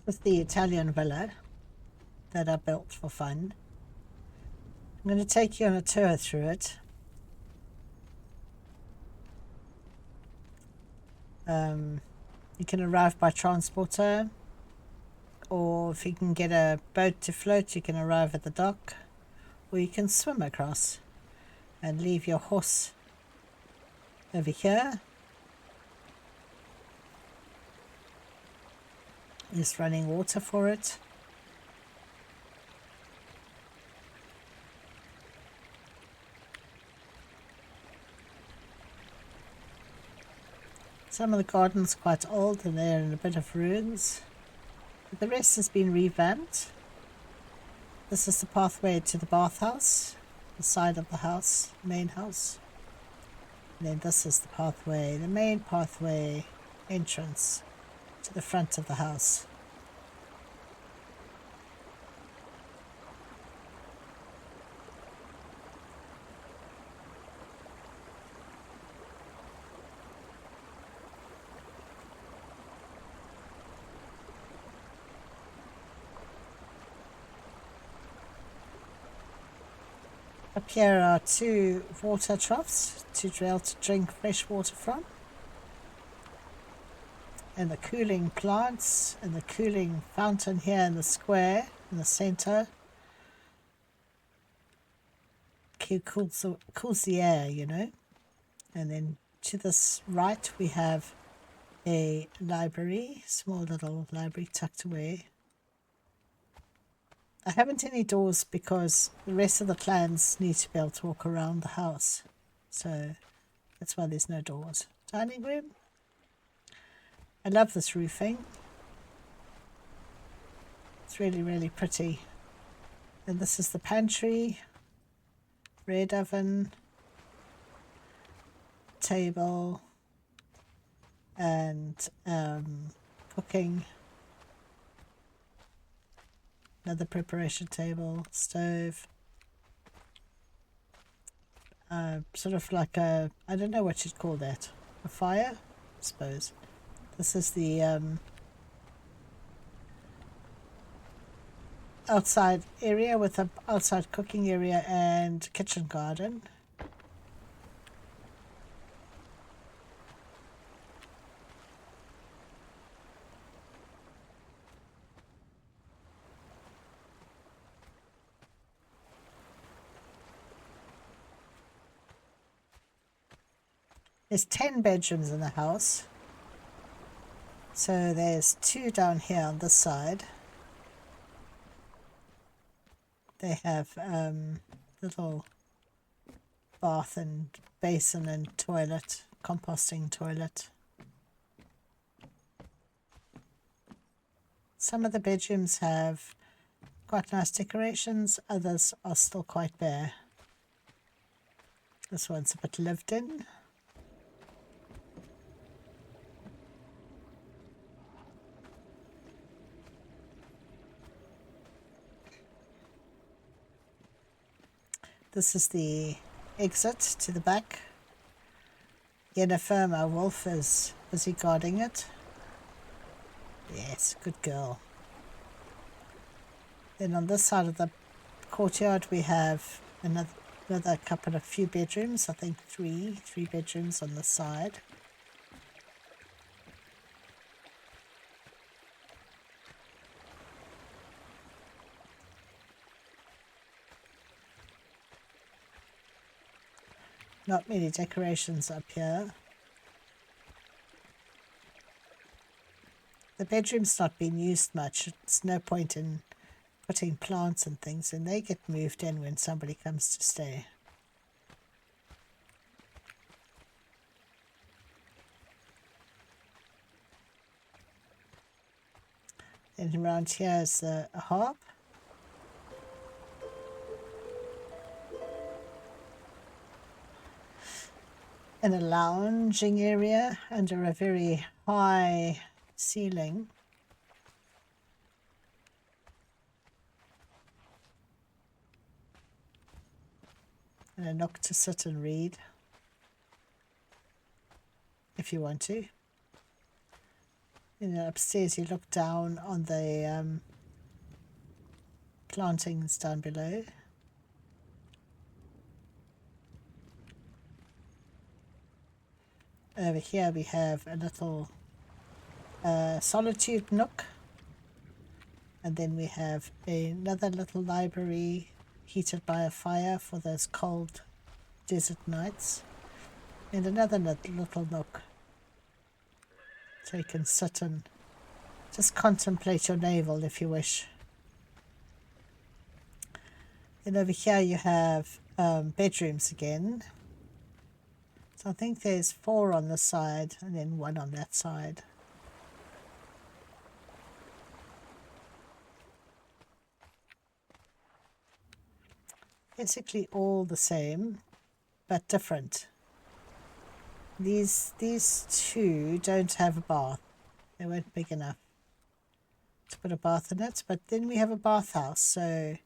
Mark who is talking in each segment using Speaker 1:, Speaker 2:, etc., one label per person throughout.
Speaker 1: with the Italian villa that I built for fun. I'm going to take you on a tour through it. You can arrive by transporter, or if you can get a boat to float, you can arrive at the dock, or you can swim across and leave your horse over here. There's running water for it. Some of the gardens are quite old and they're in a bit of ruins, but the rest has been revamped. This is the pathway to the bathhouse, the side of the house, main house. And then this is the pathway, the main pathway entrance to the front of the house. Up here are 2 water troughs to drink fresh water from, and the cooling plants and the cooling fountain here in the square in the center. Cools the air, you know. And then to this right we have a library, small little library tucked away. I haven't any doors because the rest of the clans need to be able to walk around the house, so that's why there's no doors. Dining room. I love this roofing. It's really, really pretty. And this is the pantry, red oven, table, and cooking. Another preparation table, stove. Sort of like a, I don't know what you'd call that. A fire, I suppose. This is the outside area with an outside cooking area and kitchen garden. There's 10 bedrooms in the house. So there's 2 down here on this side. They have little bath and basin and toilet, composting toilet. Some of the bedrooms have quite nice decorations, others are still quite bare. This one's a bit lived in. This is the exit to the back. Jennifer, my wolf, is busy guarding it. Yes, good girl. Then on this side of the courtyard we have another couple of few bedrooms. I think three bedrooms on the side. Not many decorations up here. The bedroom's not been used much. It's no point in putting plants and things, and they get moved in when somebody comes to stay. And around here is a hob. And a lounging area under a very high ceiling. And a nook to sit and read if you want to. Upstairs you look down on the plantings down below. Over here we have a little solitude nook, and then we have another little library heated by a fire for those cold desert nights, and another little nook so you can sit and just contemplate your navel if you wish. Then over here you have bedrooms again. So I think there's 4 on this side and then 1 on that side. Basically all the same, but different. These 2 don't have a bath. They weren't big enough to put a bath in it, but then we have a bathhouse, so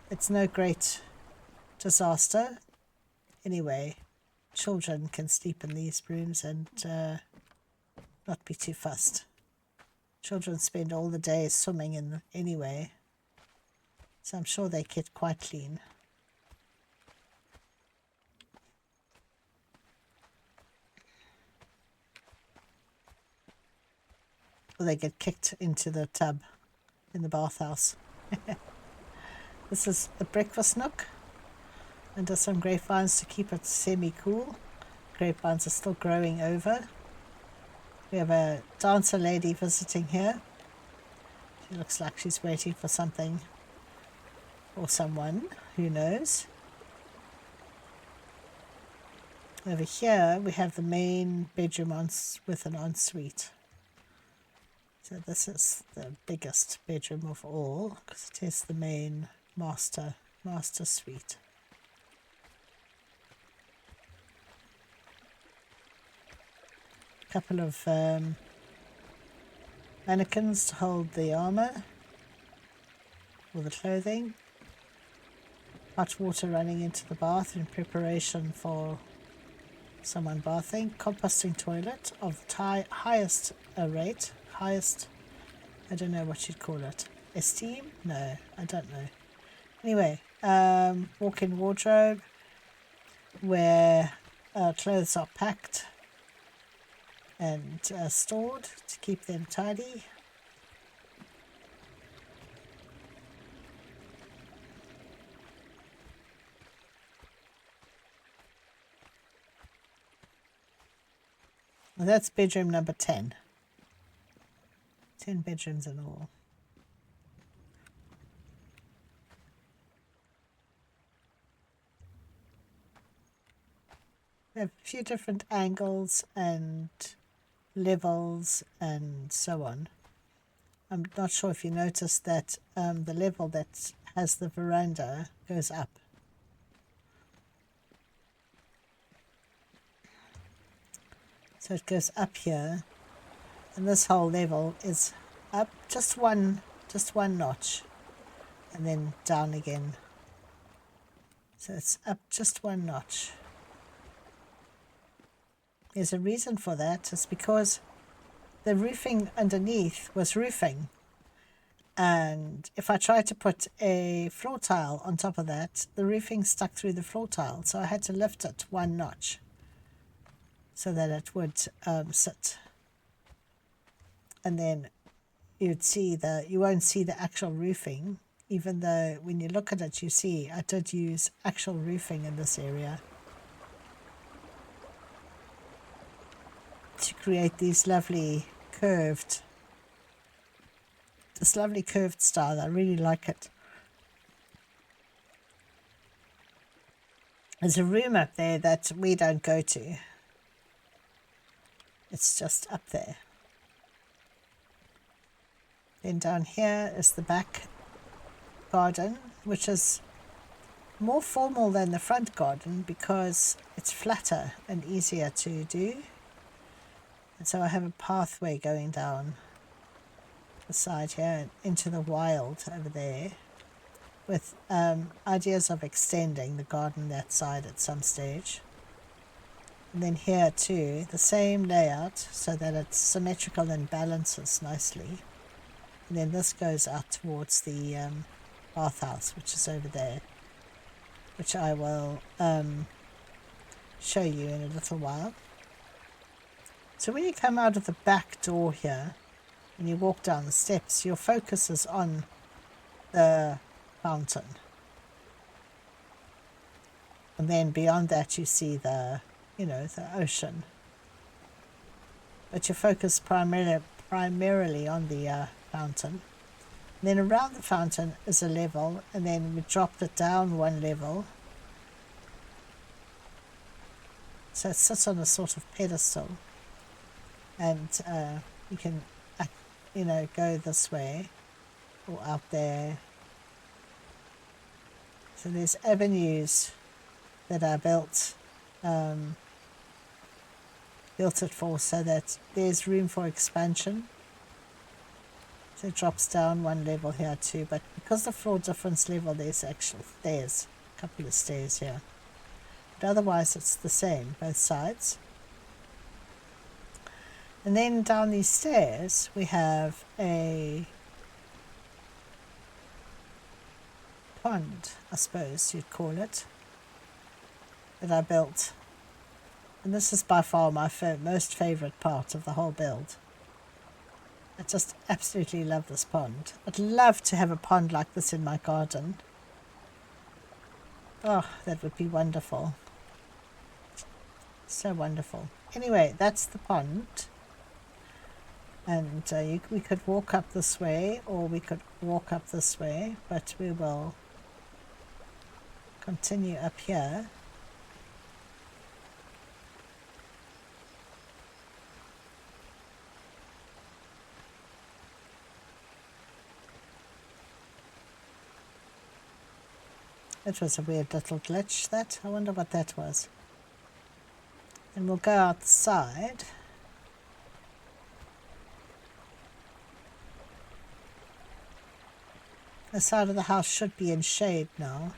Speaker 1: it's no great disaster. Anyway, children can sleep in these rooms and not be too fussed. Children spend all the day swimming in anyway, so I'm sure they get quite clean. Or they get kicked into the tub in the bathhouse. This is a breakfast nook under some grapevines to keep it semi-cool. Grapevines are still growing over. We have a dancer lady visiting here. She looks like she's waiting for something or someone, who knows. Over here we have the main bedroom with an ensuite. So this is the biggest bedroom of all because it is the main master suite. A couple of mannequins to hold the armor or the clothing. Hot water running into the bath in preparation for someone bathing. Composting toilet of the highest rate. Highest, I don't know what you'd call it. Esteem? No, I don't know. Anyway, walk-in wardrobe where clothes are packed and stored to keep them tidy. Well, that's bedroom number 10. 10 bedrooms in all. We have a few different angles and levels and so on. I'm not sure if you noticed that the level that has the veranda goes up. So it goes up here, and this whole level is up just one notch and then down again. So it's up just one notch. There's a reason for that. It's because the roofing underneath was roofing, and if I tried to put a floor tile on top of that, the roofing stuck through the floor tile, so I had to lift it one notch so that it would sit. And then you won't see the actual roofing, even though when you look at it you see I did use actual roofing in this area to create this lovely curved style. I really like it. There's a room up there that we don't go to. It's just up there. Then down here is the back garden, which is more formal than the front garden because it's flatter and easier to do. And so I have a pathway going down the side here and into the wild over there, with ideas of extending the garden that side at some stage. And then here too, the same layout so that it's symmetrical and balances nicely. And then this goes out towards the bathhouse, which is over there, which I will show you in a little while. So when you come out of the back door here and you walk down the steps, your focus is on the fountain. And then beyond that you see the ocean. But you focus primarily on the fountain. And then around the fountain is a level, and then we dropped it down one level. So it sits on a sort of pedestal. And you can, go this way or out there. So there's avenues that are built it for so that there's room for expansion. So it drops down one level here too, but because the floor difference level, there's actual stairs, a couple of stairs here. But otherwise it's the same, both sides. And then down these stairs we have a pond, I suppose you'd call it, that I built. And this is by far my most favourite part of the whole build. I just absolutely love this pond. I'd love to have a pond like this in my garden. Oh, that would be wonderful. So wonderful. Anyway, that's the pond. And we could walk up this way, or we could walk up this way, but we will continue up here. It was a weird little glitch, that. I wonder what that was. And we'll go outside. The side of the house should be in shade now.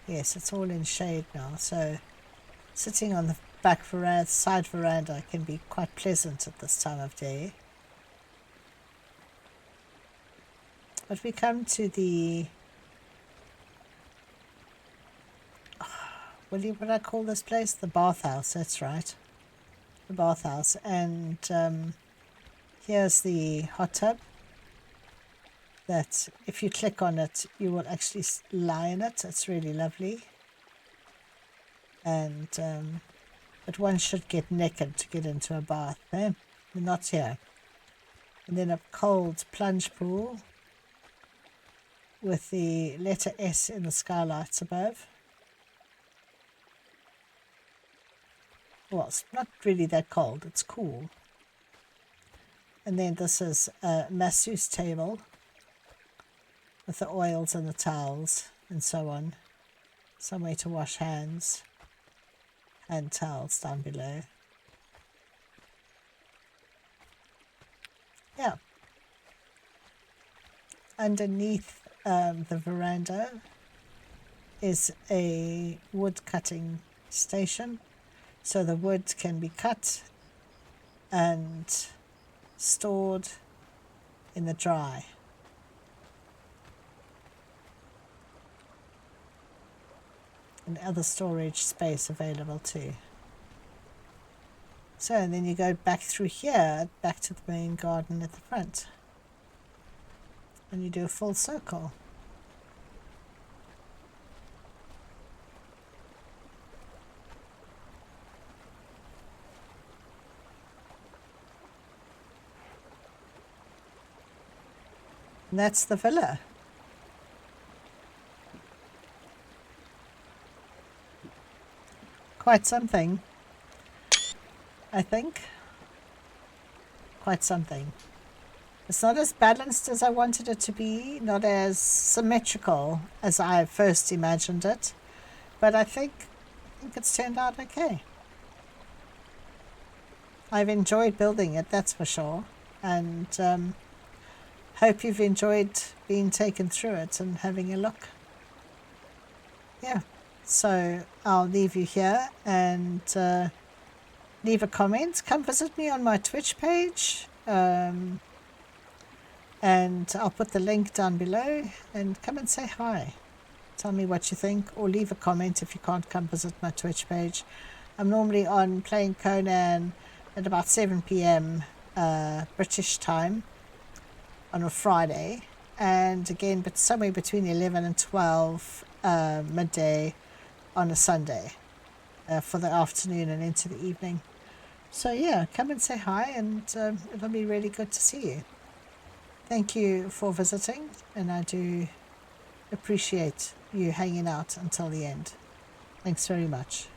Speaker 1: Yes, it's all in shade now. So sitting on the back veranda, side veranda, can be quite pleasant at this time of day. But we come to the... what do I call this place? The bathhouse, that's right. The bathhouse. And here's the hot tub. That if you click on it, you will actually lie in it. It's really lovely. And but one should get naked to get into a bath, eh? Not here. And then a cold plunge pool with the letter S in the skylights above. Well, it's not really that cold. It's cool. And then this is a masseuse table with the oils and the towels and so on. Somewhere to wash hands. Hand towels down below. Yeah. Underneath the veranda is a wood cutting station. So the wood can be cut and stored in the dry. And other storage space available too. So and then you go back through here, back to the main garden at the front. And you do a full circle. And that's the villa. Quite something, I think. Quite something. It's not as balanced as I wanted it to be, not as symmetrical as I first imagined it, but I think it's turned out okay. I've enjoyed building it, that's for sure, and hope you've enjoyed being taken through it and having a look. Yeah. So I'll leave you here and leave a comment. Come visit me on my Twitch page. And I'll put the link down below and come and say hi. Tell me what you think, or leave a comment if you can't come visit my Twitch page. I'm normally on playing Conan at about 7 p.m. British time on a Friday, and again but somewhere between 11 and 12 midday on a Sunday for the afternoon and into the evening. So yeah, come and say hi, and it'll be really good to see you. Thank you for visiting, and I do appreciate you hanging out until the end. Thanks very much.